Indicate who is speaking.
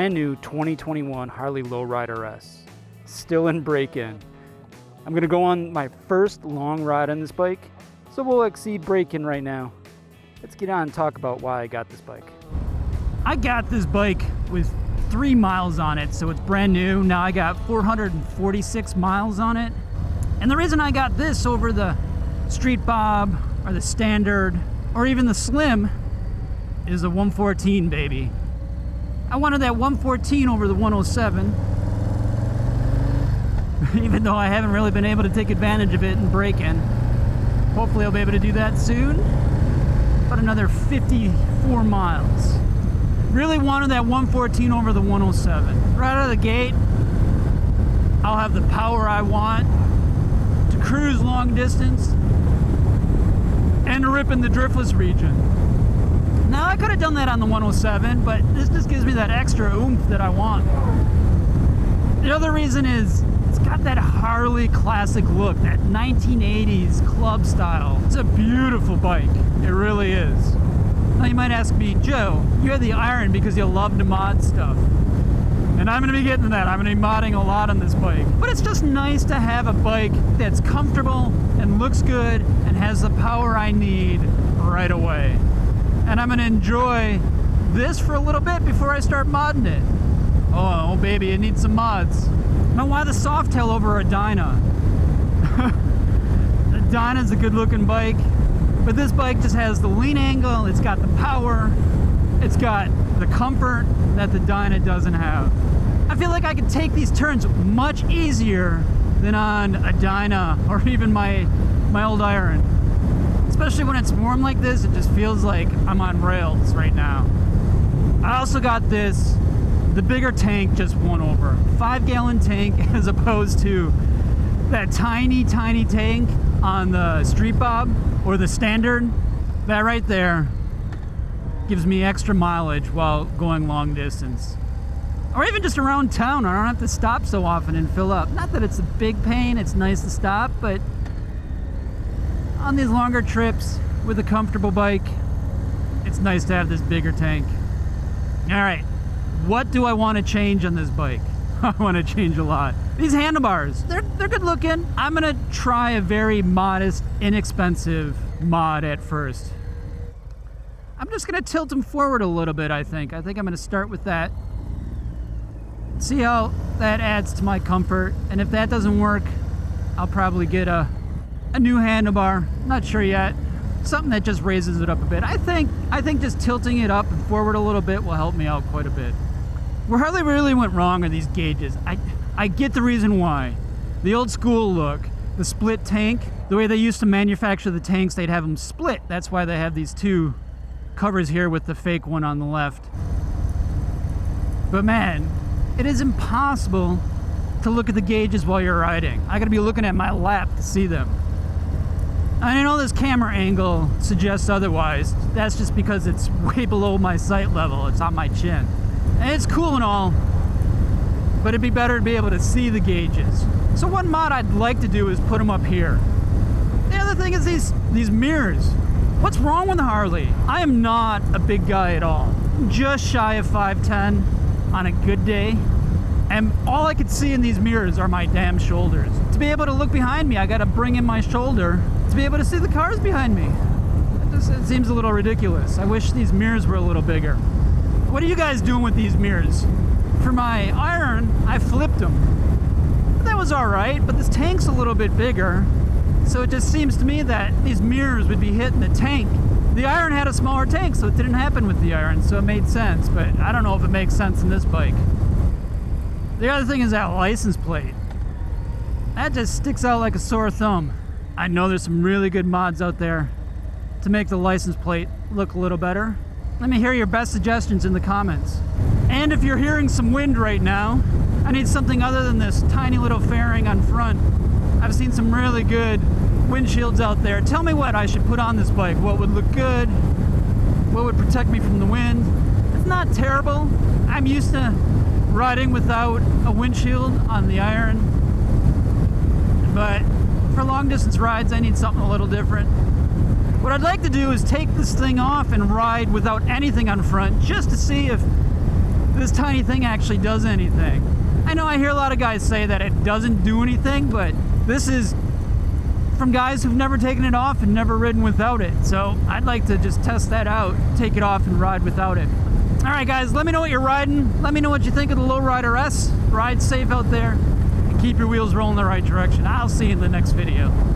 Speaker 1: brand new 2021 Harley Lowrider S, still in break-in. I'm gonna go on my first long ride on this bike, so we'll exceed break-in right now. Let's get on and talk about why I got this bike. I got this bike with 3 miles on it, so it's brand new. Now I got 446 miles on it. And the reason I got this over the Street Bob or the Standard or even the Slim is a 114, baby. I wanted that 114 over the 107, even though I haven't really been able to take advantage of it in break-in. Hopefully I'll be able to do that soon. About another 54 miles. Really wanted that 114 over the 107. Right out of the gate, I'll have the power I want to cruise long distance and to rip in the driftless region. Now I could have done that on the 107, but this just gives me that extra oomph that I want. The other reason is it's got that Harley classic look, that 1980s club style. It's a beautiful bike, it really is. Now you might ask me, Joe, you have the Iron because you love to mod stuff. And I'm gonna be getting to that. I'm gonna be modding a lot on this bike. But it's just nice to have a bike that's comfortable and looks good and has the power I need right away. And I'm gonna enjoy this for a little bit before I start modding it. Oh baby, it needs some mods. Now why the Softail over a Dyna? The Dyna's a good looking bike, but this bike just has the lean angle, it's got the power, it's got the comfort that the Dyna doesn't have. I feel like I could take these turns much easier than on a Dyna or even my old Iron. Especially when it's warm like this, it just feels like I'm on rails right now. I also got this. The bigger tank just won over. 5-gallon tank as opposed to that tiny tank on the Street Bob or the Standard. That right there gives me extra mileage while going long distance. Or even just around town. I don't have to stop so often and fill up. Not that it's a big pain, it's nice to stop, but on these longer trips with a comfortable bike, it's nice to have this bigger tank. All right. What do I want to change on this bike? I want to change a lot. These handlebars, they're good looking. I'm gonna try a very modest, inexpensive mod at first. I'm just gonna tilt them forward a little bit, I think. I'm gonna start with that. See how that adds to my comfort. And if that doesn't work, I'll probably get a new handlebar. Not sure yet. Something that just raises it up a bit. I think just tilting it up and forward a little bit will help me out quite a bit. Where Harley really went wrong are these gauges. I get the reason why. The old school look, the split tank, the way they used to manufacture the tanks, they'd have them split. That's why they have these two covers here with the fake one on the left. But man, it is impossible to look at the gauges while you're riding. I gotta be looking at my lap to see them. I know this camera angle suggests otherwise. That's just because it's way below my sight level. It's on my chin. And it's cool and all, but it'd be better to be able to see the gauges. So one mod I'd like to do is put them up here. The other thing is these mirrors. What's wrong with the Harley? I am not a big guy at all. I'm just shy of 5'10" on a good day. And all I could see in these mirrors are my damn shoulders. To be able to look behind me, I gotta bring in my shoulder to be able to see the cars behind me. It seems a little ridiculous. I wish these mirrors were a little bigger. What are you guys doing with these mirrors? For my Iron, I flipped them. But that was all right, but this tank's a little bit bigger. So it just seems to me that these mirrors would be hitting the tank. The Iron had a smaller tank, so it didn't happen with the Iron, so it made sense, but I don't know if it makes sense in this bike. The other thing is that license plate. That just sticks out like a sore thumb. I know there's some really good mods out there to make the license plate look a little better. Let me hear your best suggestions in the comments. And if you're hearing some wind right now, I need something other than this tiny little fairing on front. I've seen some really good windshields out there. Tell me what I should put on this bike. What would look good? What would protect me from the wind? It's not terrible. I'm used to riding without a windshield on the Iron. But for long distance rides, I need something a little different. What I'd like to do is take this thing off and ride without anything on front, just to see if this tiny thing actually does anything. I know I hear a lot of guys say that it doesn't do anything, but this is from guys who've never taken it off and never ridden without it. So I'd like to just test that out, take it off and ride without it. All right, guys, let me know what you're riding. Let me know what you think of the Lowrider S. Ride safe out there and keep your wheels rolling the right direction. I'll see you in the next video.